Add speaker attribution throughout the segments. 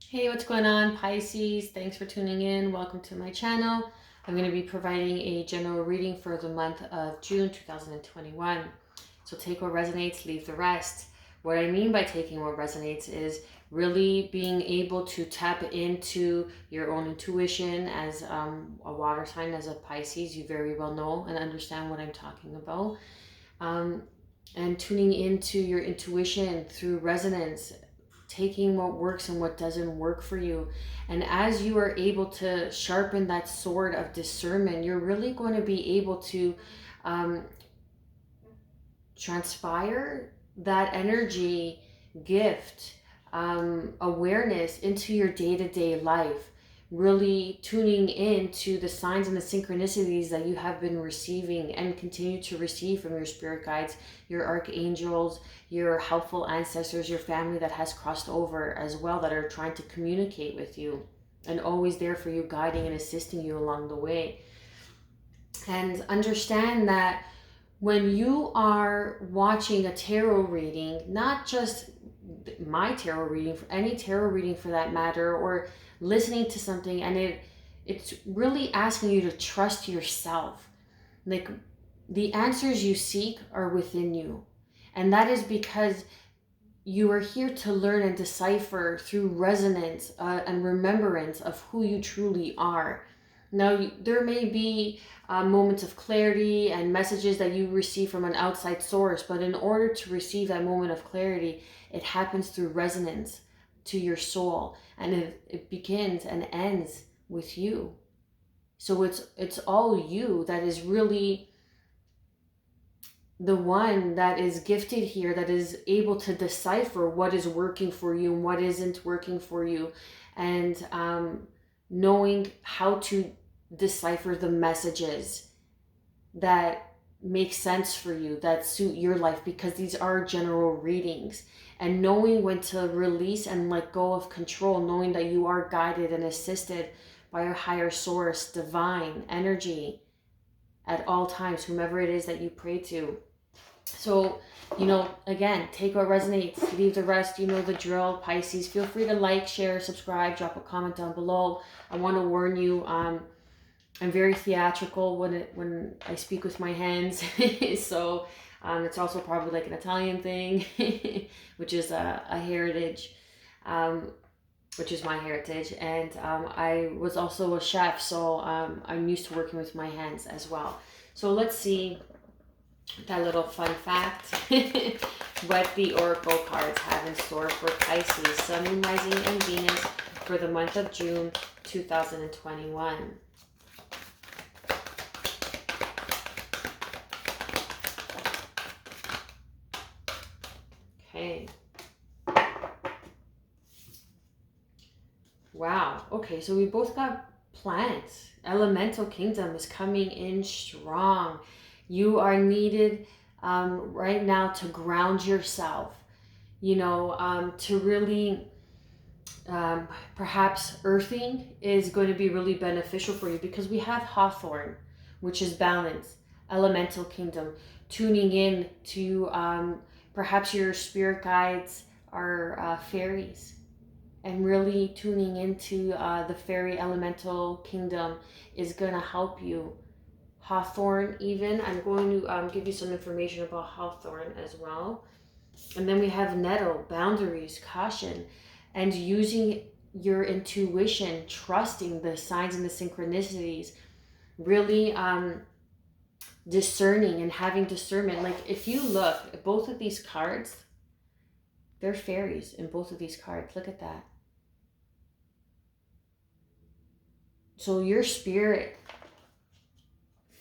Speaker 1: Hey, what's going on, Pisces? Thanks for tuning in. Welcome to my channel. I'm going to be providing a general reading for the month of June 2021. So take what resonates, leave the rest. What I mean by taking what resonates is really being able to tap into your own intuition. As a water sign, as a Pisces, you very well know and understand what I'm talking about. And tuning into your intuition through resonance, taking what works and what doesn't work for you. And as you are able to sharpen that sword of discernment, you're really going to be able to um, transpire that energy, gift, awareness into your day-to-day life, really tuning in to the signs and the synchronicities that you have been receiving and continue to receive from your spirit guides, your archangels, your helpful ancestors, your family that has crossed over as well, that are trying to communicate with you and always there for you, guiding and assisting you along the way. And understand that when you are watching a tarot reading, not just my tarot reading, for any tarot reading for that matter, or listening to something, and it's really asking you to trust yourself. Like, the answers you seek are within you. And that is because you are here to learn and decipher through resonance and remembrance of who you truly are. Now, there may be moments of clarity and messages that you receive from an outside source, but in order to receive that moment of clarity, it happens through resonance to your soul, and it begins and ends with you. So it's all you that is really the one that is gifted here, that is able to decipher what is working for you and what isn't working for you, and knowing how to decipher the messages that make sense for you, that suit your life, because these are general readings. And knowing when to release and let go of control, knowing that you are guided and assisted by your higher source, divine energy at all times, whomever it is that you pray to. So, again, take what resonates, leave the rest. You know the drill, Pisces. Feel free to like, share, subscribe, drop a comment down below. I want to warn you, I'm very theatrical when I speak with my hands. So it's also probably like an Italian thing, which is a heritage, which is my heritage. And I was also a chef, so I'm used to working with my hands as well. So let's see that little fun fact, what the Oracle cards have in store for Pisces, Sun, Moon, Rising, and Venus for the month of June 2021. Okay. Wow. Okay, so we both got planets. Elemental kingdom is coming in strong. You are needed right now to ground yourself, to really, perhaps earthing is going to be really beneficial for you, because we have Hawthorn, which is balance, elemental kingdom, tuning in to perhaps your spirit guides are fairies, and really tuning into the fairy elemental kingdom is going to help you. Hawthorn, even. I'm going to give you some information about Hawthorn as well. And then we have Nettle, boundaries, caution, and using your intuition, trusting the signs and the synchronicities, really discerning and having discernment. Like, if you look at both of these cards, they're fairies in both of these cards. Look at that. So your spirit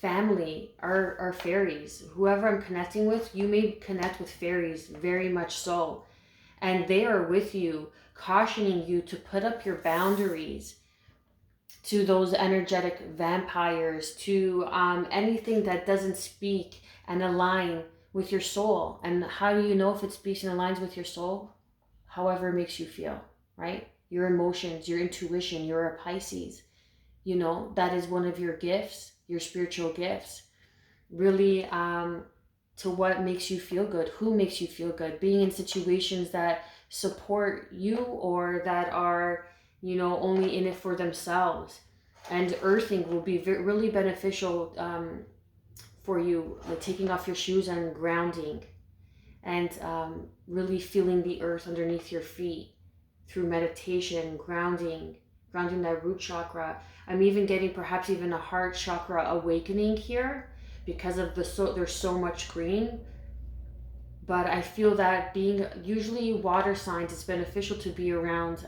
Speaker 1: family are fairies. Whoever I'm connecting with, you may connect with fairies, very much so. And they are with you, cautioning you to put up your boundaries to those energetic vampires, to anything that doesn't speak and align with your soul. And how do you know if it speaks and aligns with your soul? However it makes you feel, right? Your emotions, your intuition. You're a Pisces. That is one of your gifts, your spiritual gifts. Really to what makes you feel good, who makes you feel good, being in situations that support you or that are only in it for themselves. And earthing will be really beneficial for you, like taking off your shoes and grounding, and really feeling the earth underneath your feet through meditation, grounding that root chakra. I'm even getting perhaps even a heart chakra awakening here because of there's so much green. But I feel that being usually water signs, it's beneficial to be around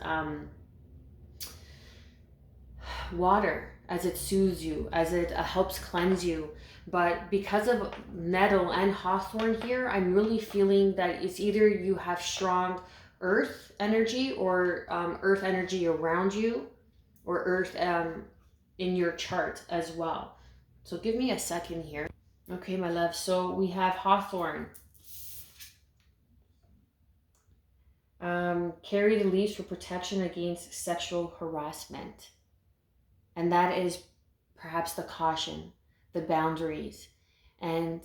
Speaker 1: water, as it soothes you, as it helps cleanse you. But because of nettle and hawthorn here, I'm really feeling that it's either you have strong earth energy or earth energy around you, or earth in your chart as well. So give me a second here. Okay, my love. So we have hawthorn. Carry the leaves for protection against sexual harassment. And that is perhaps the caution, the boundaries. And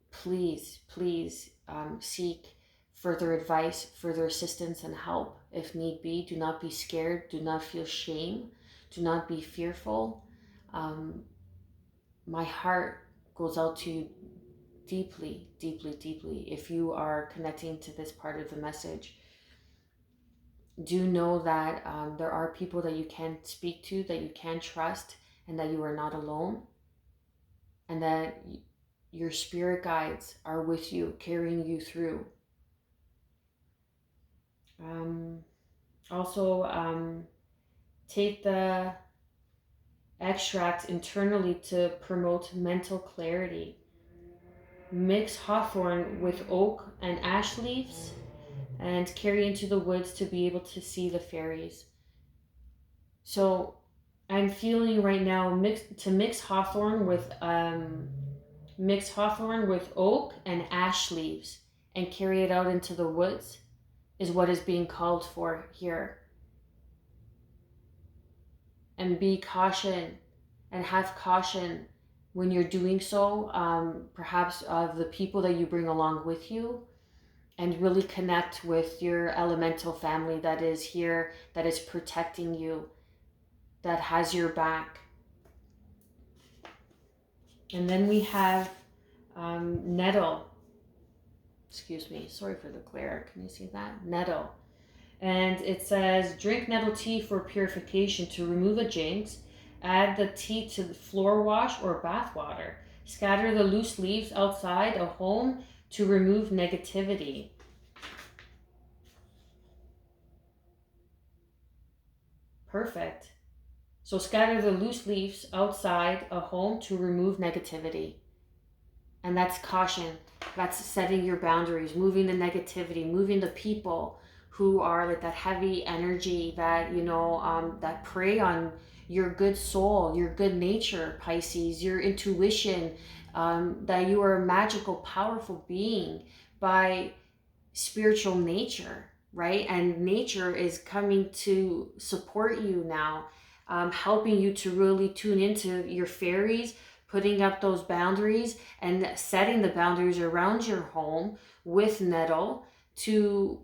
Speaker 1: please, please seek further advice, further assistance and help if need be. Do not be scared. Do not feel shame. Do not be fearful. My heart goes out to you deeply, deeply, deeply. If you are connecting to this part of the message, do know that there are people that you can speak to, that you can trust, and that you are not alone, and that your spirit guides are with you, carrying you through. Also, take the extract internally to promote mental clarity. Mix hawthorn with oak and ash leaves and carry into the woods to be able to see the fairies. So I'm feeling right now mix hawthorn with oak and ash leaves and carry it out into the woods is what is being called for here. And be caution and have caution when you're doing so, perhaps of the people that you bring along with you, and really connect with your elemental family that is here, that is protecting you, that has your back. And then we have nettle. Excuse me, sorry for the glare. Can you see that? Nettle. And it says, drink nettle tea for purification to remove a jinx. Add the tea to the floor wash or bath water. Scatter the loose leaves outside a home to remove negativity. Perfect. So scatter the loose leaves outside a home to remove negativity. And that's caution. That's setting your boundaries, moving the negativity, moving the people who are like that heavy energy that, that prey on your good soul, your good nature, Pisces, your intuition, that you are a magical, powerful being by spiritual nature, right? And nature is coming to support you now, helping you to really tune into your fairies, putting up those boundaries and setting the boundaries around your home with nettle to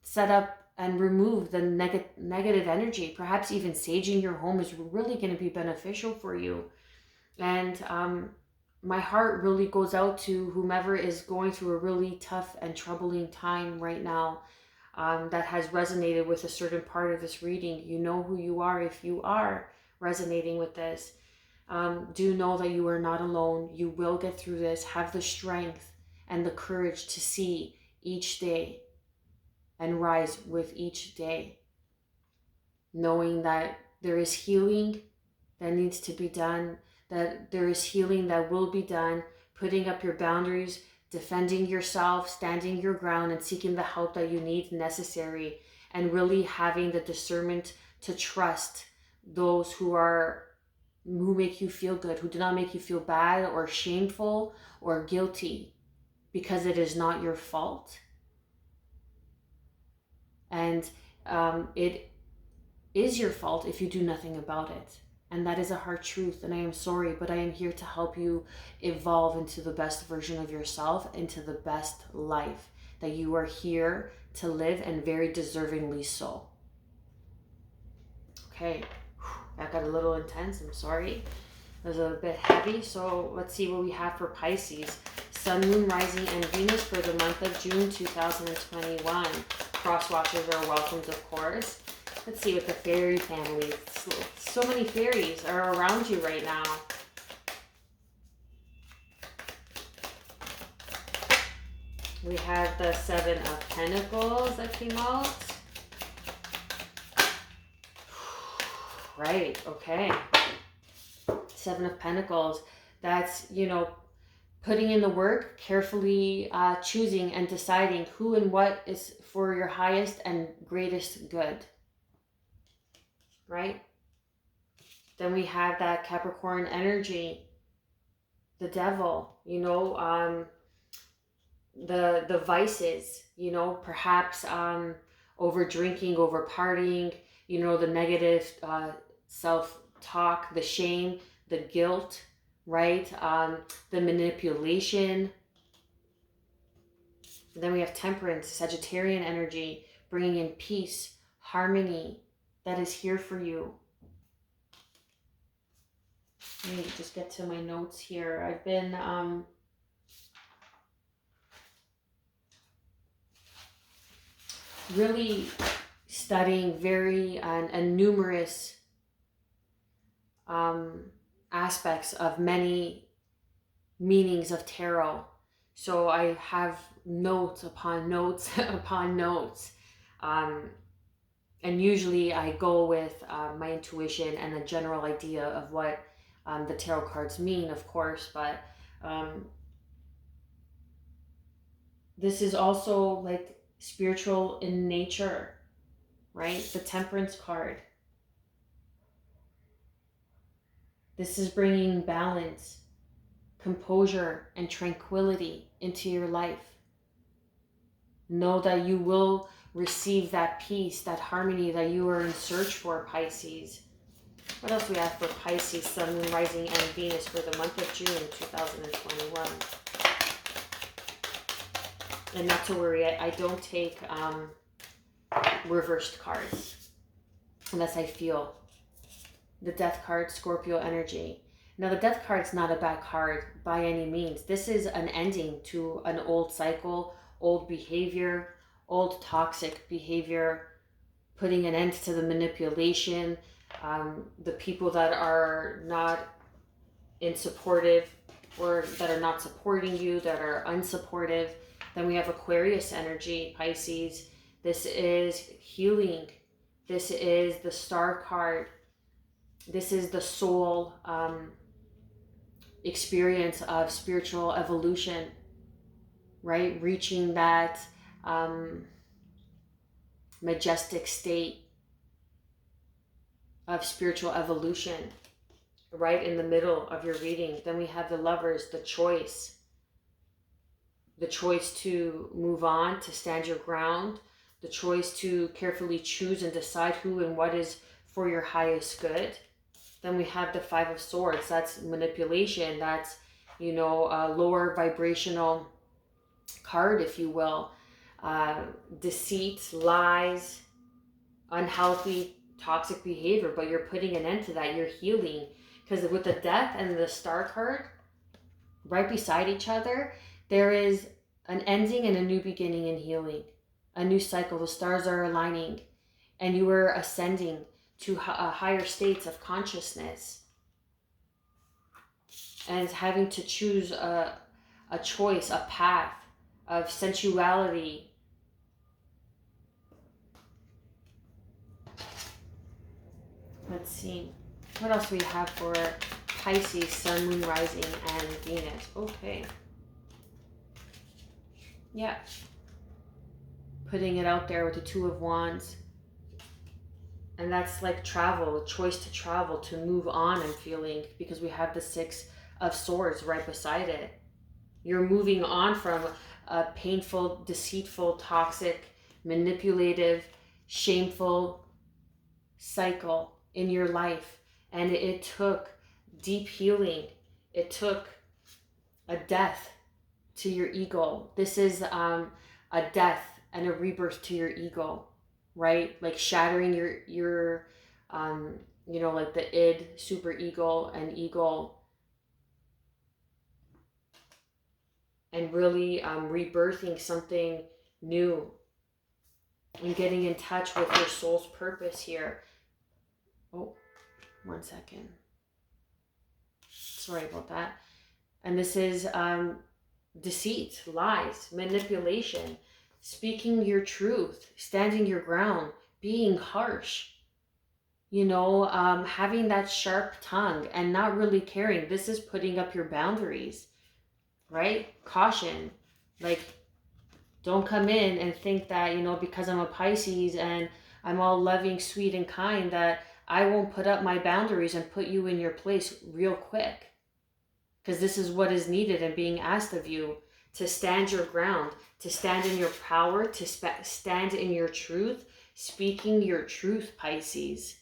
Speaker 1: set up and remove the negative energy. Perhaps even saging your home is really going to be beneficial for you. And my heart really goes out to whomever is going through a really tough and troubling time right now, that has resonated with a certain part of this reading. You know who you are if you are resonating with this. Do know that you are not alone. You will get through this. Have the strength and the courage to see each day and rise with each day, knowing that there is healing that needs to be done, that there is healing that will be done, putting up your boundaries, defending yourself, standing your ground, and seeking the help that you need necessary, and really having the discernment to trust those who make you feel good, who do not make you feel bad or shameful or guilty, because it is not your fault. And it is your fault if you do nothing about it. And that is a hard truth, and I am sorry, but I am here to help you evolve into the best version of yourself, into the best life that you are here to live, and very deservingly so. Okay, that got a little intense. I'm sorry. It was a bit heavy. So let's see what we have for Pisces. Sun, Moon, Rising, and Venus for the month of June 2021. Cross watchers are welcomed, of course. Let's see what the fairy family. So many fairies are around you right now. We have the Seven of Pentacles that came out. Right, okay. Seven of Pentacles. That's, you know, putting in the work, carefully choosing and deciding who and what is for your highest and greatest good. Right? Then we have that Capricorn energy, the devil, you know, the vices, you know, perhaps over drinking, over partying, you know, the negative self-talk, the shame, the guilt, right? The manipulation. And then we have Temperance, Sagittarian energy, bringing in peace, harmony that is here for you. Let me just get to my notes here. I've been really studying very and numerous aspects of many meanings of tarot. So I have notes upon notes upon notes. And usually I go with my intuition and a general idea of what the tarot cards mean, of course, but this is also like spiritual in nature, right? The Temperance card. This is bringing balance, composure, and tranquility into your life. Know that you will receive that peace, that harmony that you are in search for, Pisces. What else we have for Pisces, Sun, Moon, Rising, and Venus for the month of June 2021? And not to worry, I don't take reversed cards unless I feel. The Death card, Scorpio energy. Now, the Death card's not a bad card by any means. This is an ending to an old cycle, old behavior, old toxic behavior, putting an end to the manipulation, the people that are not in supportive or that are not supporting you, that are unsupportive. Then we have Aquarius energy, Pisces. This is healing. This is the Star card. This is the soul experience of spiritual evolution, right? Reaching that majestic state of spiritual evolution, right in the middle of your reading. Then we have the Lovers, the choice to move on, to stand your ground, the choice to carefully choose and decide who and what is for your highest good. Then we have the Five of Swords. That's manipulation. That's, you know, a lower vibrational card, if you will. Deceit, lies, unhealthy, toxic behavior. But you're putting an end to that. You're healing. Because with the Death and the Star card right beside each other, there is an ending and a new beginning and healing. A new cycle. The stars are aligning. And you are ascending to higher states of consciousness, and having to choose a choice, a path of sensuality. Let's see, what else we have for Pisces, Sun, Moon, Rising, and Venus. Okay. Yeah. Putting it out there with the Two of Wands. And that's like travel, a choice to travel, to move on and feeling, because we have the Six of Swords right beside it. You're moving on from a painful, deceitful, toxic, manipulative, shameful cycle in your life. And it took deep healing. It took a death to your ego. This is a death and a rebirth to your ego. Right? Like shattering your you know, like the id, super ego, and ego, and really rebirthing something new and getting in touch with your soul's purpose here. Oh, 1 second. Sorry about that. And this is deceit, lies, manipulation, speaking your truth, standing your ground, being harsh, you know, having that sharp tongue and not really caring. This is putting up your boundaries, right? Caution. Like, don't come in and think that, you know, because I'm a Pisces and I'm all loving, sweet, and kind, that I won't put up my boundaries and put you in your place real quick. Because this is what is needed and being asked of you, to stand your ground, to stand in your power, to stand in your truth, speaking your truth, Pisces.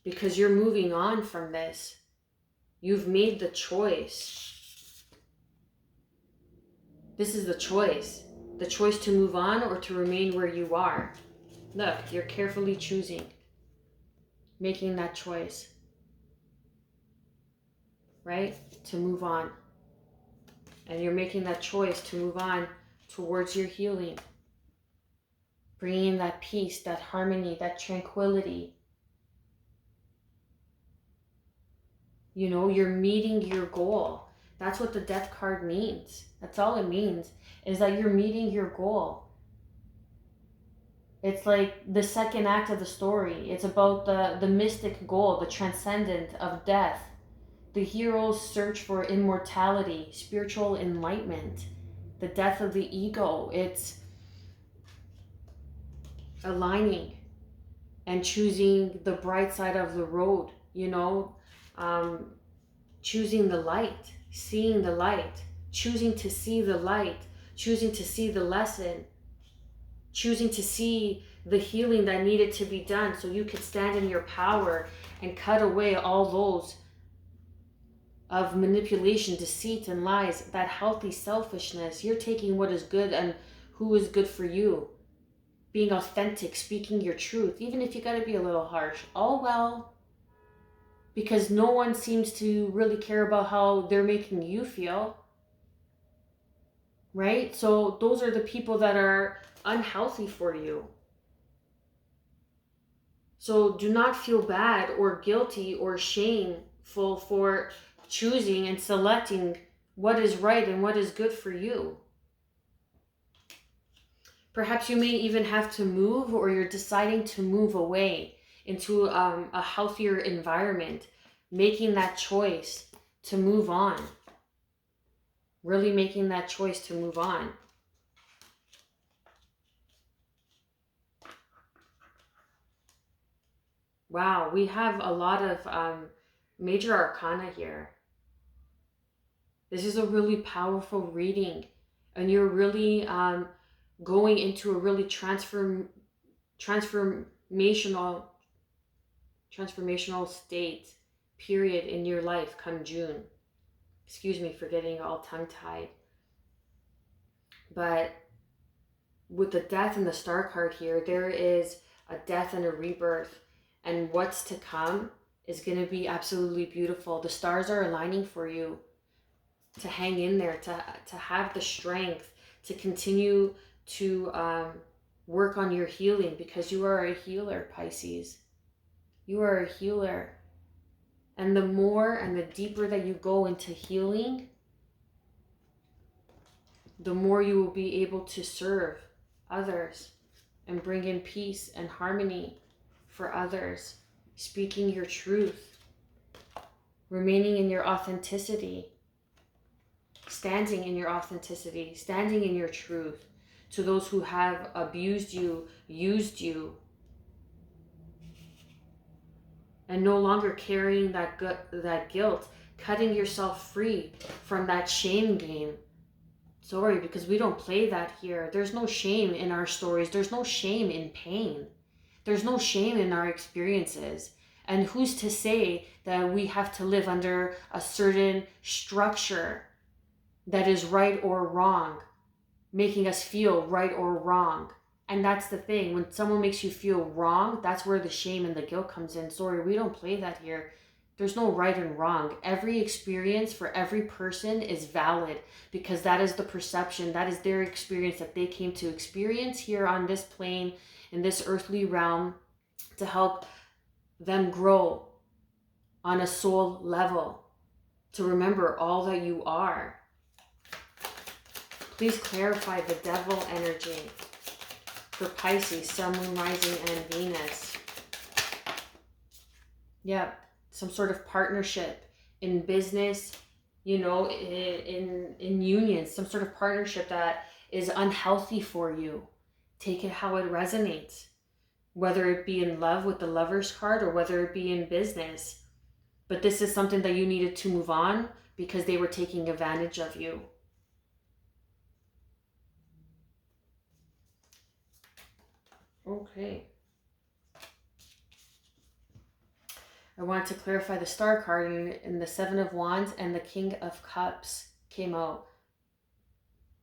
Speaker 1: Because you're moving on from this. You've made the choice. This is the choice. The choice to move on or to remain where you are. Look, you're carefully choosing, making that choice, right? To move on. And you're making that choice to move on towards your healing. Bringing that peace, that harmony, that tranquility. You know, you're meeting your goal. That's what the death card means. That's all it means, is that you're meeting your goal. It's like the second act of the story. It's about the mystic goal, the transcendent of death. The hero's search for immortality, spiritual enlightenment, the death of the ego. It's aligning and choosing the bright side of the road, you know, choosing the light, seeing the light, choosing to see the light, choosing to see the lesson, choosing to see the healing that needed to be done so you could stand in your power and cut away all those of manipulation, deceit, and lies, that healthy selfishness. You're taking what is good and who is good for you. Being authentic, speaking your truth, even if you gotta be a little harsh. All well, because no one seems to really care about how they're making you feel, right? So those are the people that are unhealthy for you. So do not feel bad or guilty or shameful for choosing and selecting what is right and what is good for you. Perhaps you may even have to move, or you're deciding to move away into a healthier environment, making that choice to move on. Really making that choice to move on. Wow, we have a lot of major arcana here. This is a really powerful reading, and you're really going into a really transformational state, period, in your life come June. Excuse me for getting all tongue-tied. But with the death and the star card here, there is a death and a rebirth. And what's to come is going to be absolutely beautiful. The stars are aligning for you to hang in there, to have the strength, to continue to work on your healing, because you are a healer, Pisces. You are a healer. And the more and the deeper that you go into healing, the more you will be able to serve others and bring in peace and harmony for others, speaking your truth, remaining in your authenticity, standing in your authenticity, standing in your truth to those who have abused you, used you, and no longer carrying that guilt, cutting yourself free from that shame game. Sorry, because we don't play that here. There's no shame in our stories. There's no shame in pain. There's no shame in our experiences. And who's to say that we have to live under a certain structure that is right or wrong, making us feel right or wrong? And that's the thing. When someone makes you feel wrong, that's where the shame and the guilt comes in. Sorry, we don't play that here. There's no right and wrong. Every experience for every person is valid because that is the perception. That is their experience that they came to experience here on this plane, in this earthly realm, to help them grow on a soul level, to remember all that you are. Please clarify the devil energy for Pisces, Sun, Moon, Rising, and Venus. Yeah, some sort of partnership in business, you know, in union, some sort of partnership that is unhealthy for you. Take it how it resonates, whether it be in love with the Lover's card or whether it be in business. But this is something that you needed to move on because they were taking advantage of you. Okay. I want to clarify the Star card, and the Seven of Wands and the King of Cups came out.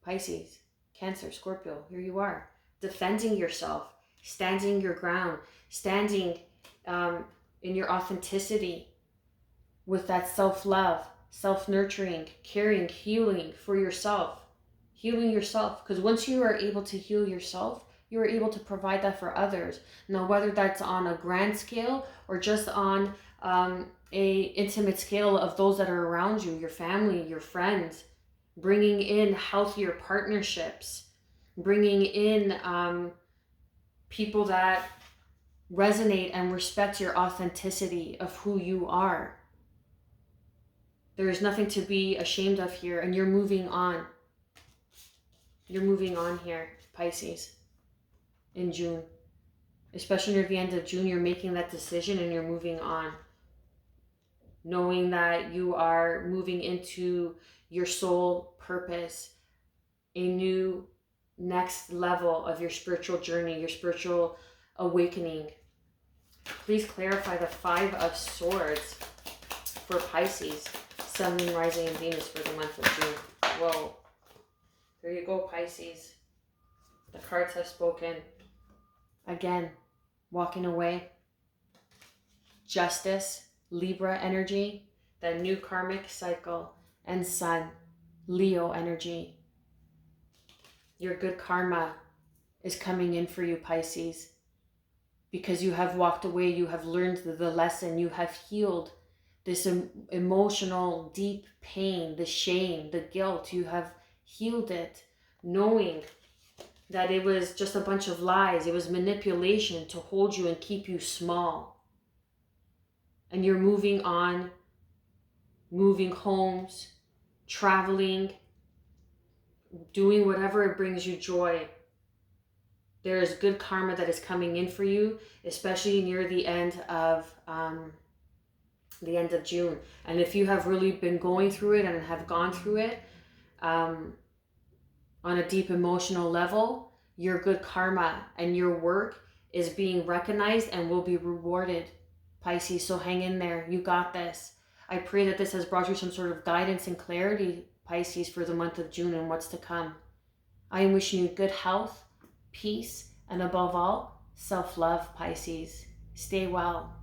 Speaker 1: Pisces, Cancer, Scorpio, here you are. Defending yourself, standing your ground, standing in your authenticity with that self-love, self-nurturing, caring, healing for yourself. Healing yourself, because once you are able to heal yourself, you are able to provide that for others. Now, whether that's on a grand scale or just on a intimate scale of those that are around you, your family, your friends, bringing in healthier partnerships, bringing in people that resonate and respect your authenticity of who you are. There is nothing to be ashamed of here, and you're moving on. You're moving on here, Pisces, in June. Especially near the end of June, you're making that decision and you're moving on. Knowing that you are moving into your soul purpose, a new next level of your spiritual journey, your spiritual awakening. Please clarify the Five of Swords for Pisces, Sun, Moon, Rising, and Venus for the month of June. Whoa. There you go, Pisces. The cards have spoken. Again, walking away. Justice, Libra energy, the new karmic cycle, and Sun, Leo energy. Your good karma is coming in for you, Pisces, because you have walked away, you have learned the lesson, you have healed this emotional, deep pain, the shame, the guilt. You have healed it, knowing that it was just a bunch of lies. It was manipulation to hold you and keep you small. And you're moving on, moving homes, traveling, doing whatever it brings you joy. There is good karma that is coming in for you, especially near the end of June. And if you have really been going through it and have gone through it on a deep emotional level, your good karma and your work is being recognized and will be rewarded, Pisces. So hang in there. You got this. I pray that this has brought you some sort of guidance and clarity, Pisces, for the month of June and what's to come. I am wishing you good health, peace, and above all, self-love, Pisces. Stay well.